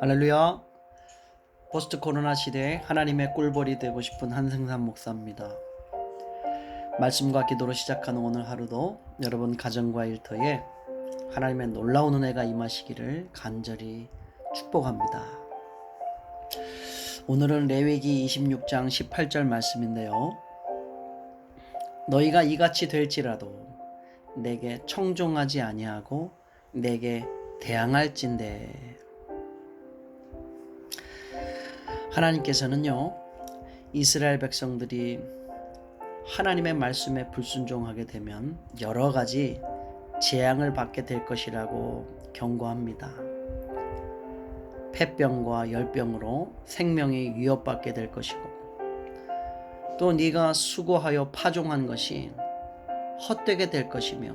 할렐루야. 포스트 코로나 시대에 하나님의 꿀벌이 되고 싶은 한승삼 목사입니다. 말씀과 기도로 시작하는 오늘 하루도 여러분 가정과 일터에 하나님의 놀라운 은혜가 임하시기를 간절히 축복합니다. 오늘은 레위기 26장 18절 말씀인데요. 너희가 이같이 될지라도 내게 청종하지 아니하고 내게 대항할진대. 하나님께서는요, 이스라엘 백성들이 하나님의 말씀에 불순종하게 되면 여러 가지 재앙을 받게 될 것이라고 경고합니다. 폐병과 열병으로 생명이 위협받게 될 것이고, 또 네가 수고하여 파종한 것이 헛되게 될 것이며,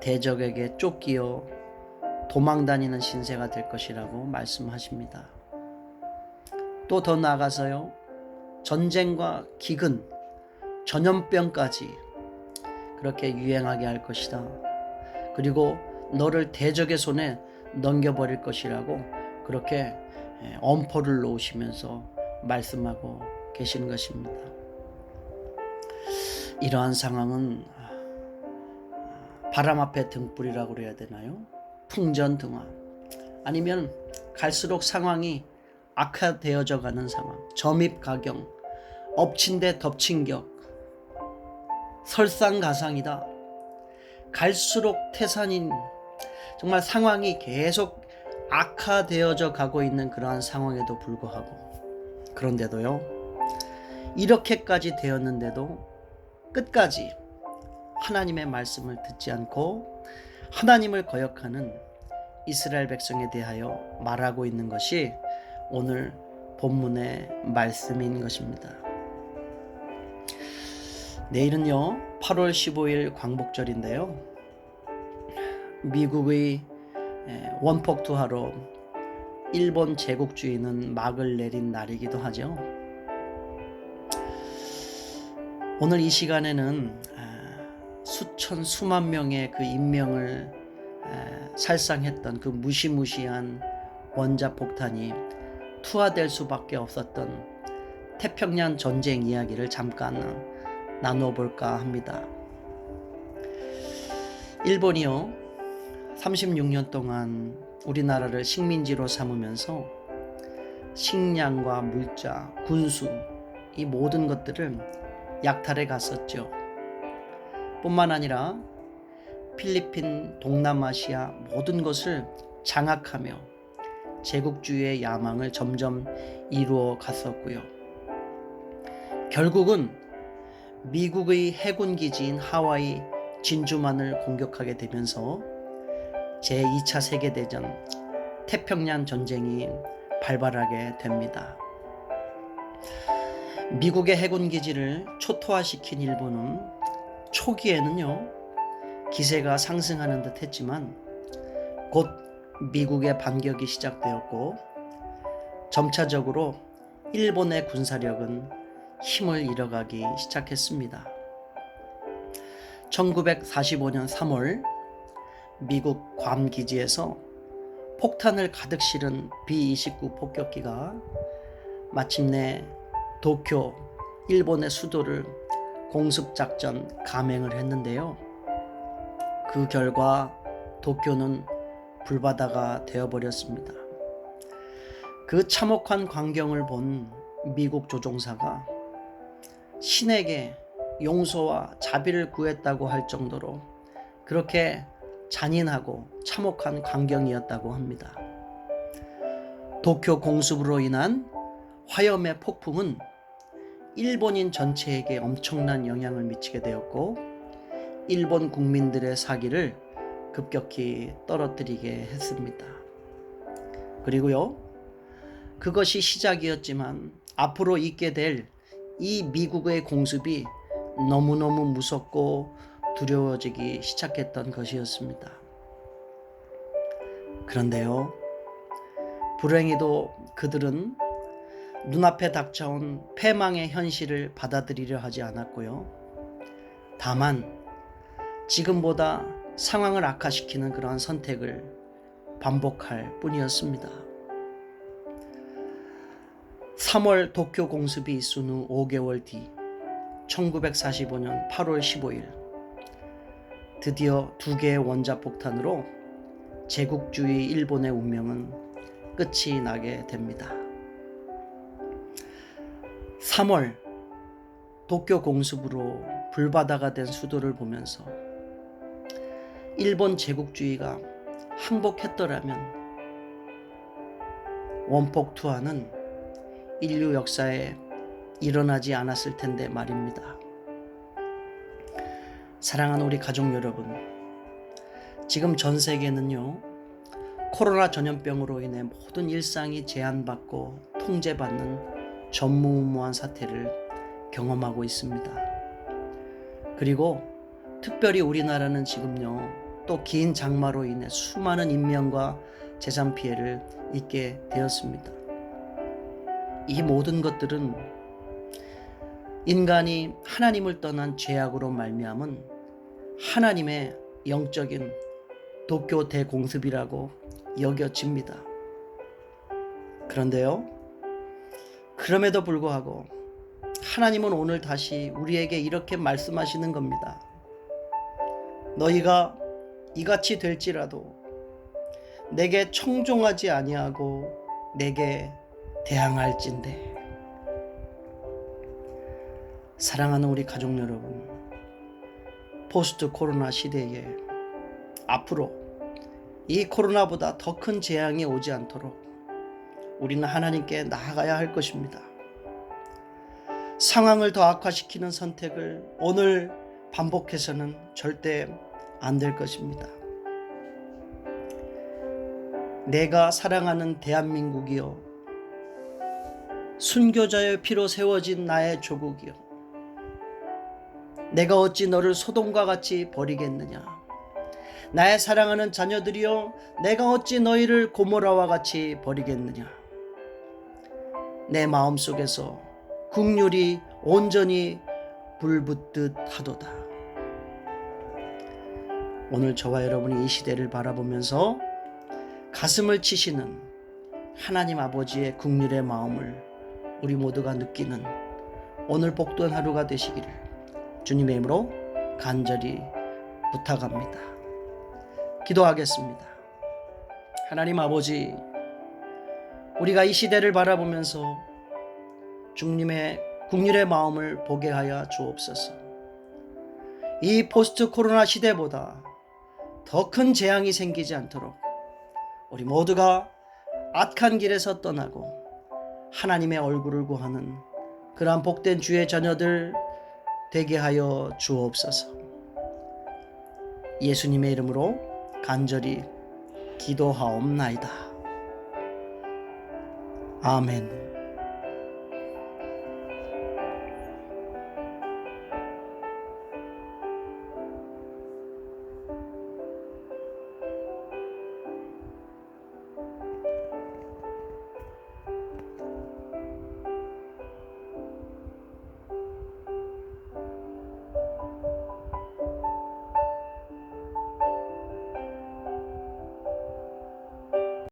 대적에게 쫓기어 도망다니는 신세가 될 것이라고 말씀하십니다. 또 더 나아가서요, 전쟁과 기근, 전염병까지 그렇게 유행하게 할 것이다. 그리고 너를 대적의 손에 넘겨버릴 것이라고 그렇게 엄포를 놓으시면서 말씀하고 계시는 것입니다. 이러한 상황은 바람 앞에 등불이라고 그래야 되나요? 풍전등화, 아니면 갈수록 상황이 악화되어져 가는 상황, 점입가경, 엎친 데 덮친 격, 설상가상이다. 갈수록 태산인, 정말 상황이 계속 악화되어져 가고 있는 그러한 상황에도 불구하고, 그런데도요, 이렇게까지 되었는데도 끝까지 하나님의 말씀을 듣지 않고 하나님을 거역하는 이스라엘 백성에 대하여 말하고 있는 것이 오늘 본문의 말씀인 것입니다. 내일은요, 8월 15일 광복절인데요, 미국의 원폭 투하로 일본 제국주의는 막을 내린 날이기도 하죠. 오늘 이 시간에는 수천 수만 명의 그 인명을 살상했던 그 무시무시한 원자폭탄이 투하될 수밖에 없었던 태평양 전쟁 이야기를 잠깐 나눠볼까 합니다. 일본이요, 36년 동안 우리나라를 식민지로 삼으면서 식량과 물자, 군수, 이 모든 것들을 약탈해 갔었죠. 뿐만 아니라 필리핀, 동남아시아 모든 것을 장악하며 제국주의의 야망을 점점 이루어 갔었고요. 결국은 미국의 해군 기지인 하와이 진주만을 공격하게 되면서 제2차 세계대전 태평양 전쟁이 발발하게 됩니다. 미국의 해군 기지를 초토화시킨 일본은 초기에는요, 기세가 상승하는 듯 했지만 곧 미국의 반격이 시작되었고, 점차적으로 일본의 군사력은 힘을 잃어가기 시작했습니다. 1945년 3월 미국 괌 기지에서 폭탄을 가득 실은 B-29 폭격기가 마침내 도쿄, 일본의 수도를 공습작전 감행을 했는데요, 그 결과 도쿄는 불바다가 되어버렸습니다. 그 참혹한 광경을 본 미국 조종사가 신에게 용서와 자비를 구했다고 할 정도로 그렇게 잔인하고 참혹한 광경이었다고 합니다. 도쿄 공습으로 인한 화염의 폭풍은 일본인 전체에게 엄청난 영향을 미치게 되었고, 일본 국민들의 사기를 급격히 떨어뜨리게 했습니다. 그리고요, 그것이 시작이었지만 앞으로 있게 될 이 미국의 공습이 너무너무 무섭고 두려워지기 시작했던 것이었습니다. 그런데요, 불행히도 그들은 눈앞에 닥쳐온 패망의 현실을 받아들이려 하지 않았고요, 다만 지금보다 상황을 악화시키는 그러한 선택을 반복할 뿐이었습니다. 3월 도쿄 공습이 있은 후 5개월 뒤 1945년 8월 15일 드디어 2개의 원자폭탄으로 제국주의 일본의 운명은 끝이 나게 됩니다. 3월 도쿄 공습으로 불바다가 된 수도를 보면서 일본 제국주의가 항복했더라면 원폭 투하는 인류 역사에 일어나지 않았을 텐데 말입니다. 사랑하는 우리 가족 여러분, 지금 전 세계는요, 코로나 전염병으로 인해 모든 일상이 제한받고 통제받는 전무후무한 사태를 경험하고 있습니다. 그리고 특별히 우리나라는 지금요, 또 긴 장마로 인해 수많은 인명과 재산 피해를 입게 되었습니다. 이 모든 것들은 인간이 하나님을 떠난 죄악으로 말미암은 하나님의 영적인 도쿄 대공습이라고 여겨집니다. 그런데요, 그럼에도 불구하고 하나님은 오늘 다시 우리에게 이렇게 말씀하시는 겁니다. 너희가 이같이 될지라도 내게 청종하지 아니하고 내게 대항할진대. 사랑하는 우리 가족 여러분, 포스트 코로나 시대에 앞으로 이 코로나보다 더 큰 재앙이 오지 않도록 우리는 하나님께 나아가야 할 것입니다. 상황을 더 악화시키는 선택을 오늘 반복해서는 절대 안 될 것입니다. 내가 사랑하는 대한민국이여, 순교자의 피로 세워진 나의 조국이여, 내가 어찌 너를 소돔과 같이 버리겠느냐. 나의 사랑하는 자녀들이여, 내가 어찌 너희를 고모라와 같이 버리겠느냐. 내 마음속에서 국률이 온전히 불붙듯 하도다. 오늘 저와 여러분이 이 시대를 바라보면서 가슴을 치시는 하나님 아버지의 국률의 마음을 우리 모두가 느끼는 오늘 복된 하루가 되시기를 주님의 이름으로 간절히 부탁합니다. 기도하겠습니다. 하나님 아버지, 우리가 이 시대를 바라보면서 주님의 국률의 마음을 보게 하여 주옵소서. 이 포스트 코로나 시대보다 더 큰 재앙이 생기지 않도록 우리 모두가 악한 길에서 떠나고 하나님의 얼굴을 구하는 그러한 복된 주의 자녀들 되게 하여 주옵소서. 예수님의 이름으로 간절히 기도하옵나이다. 아멘.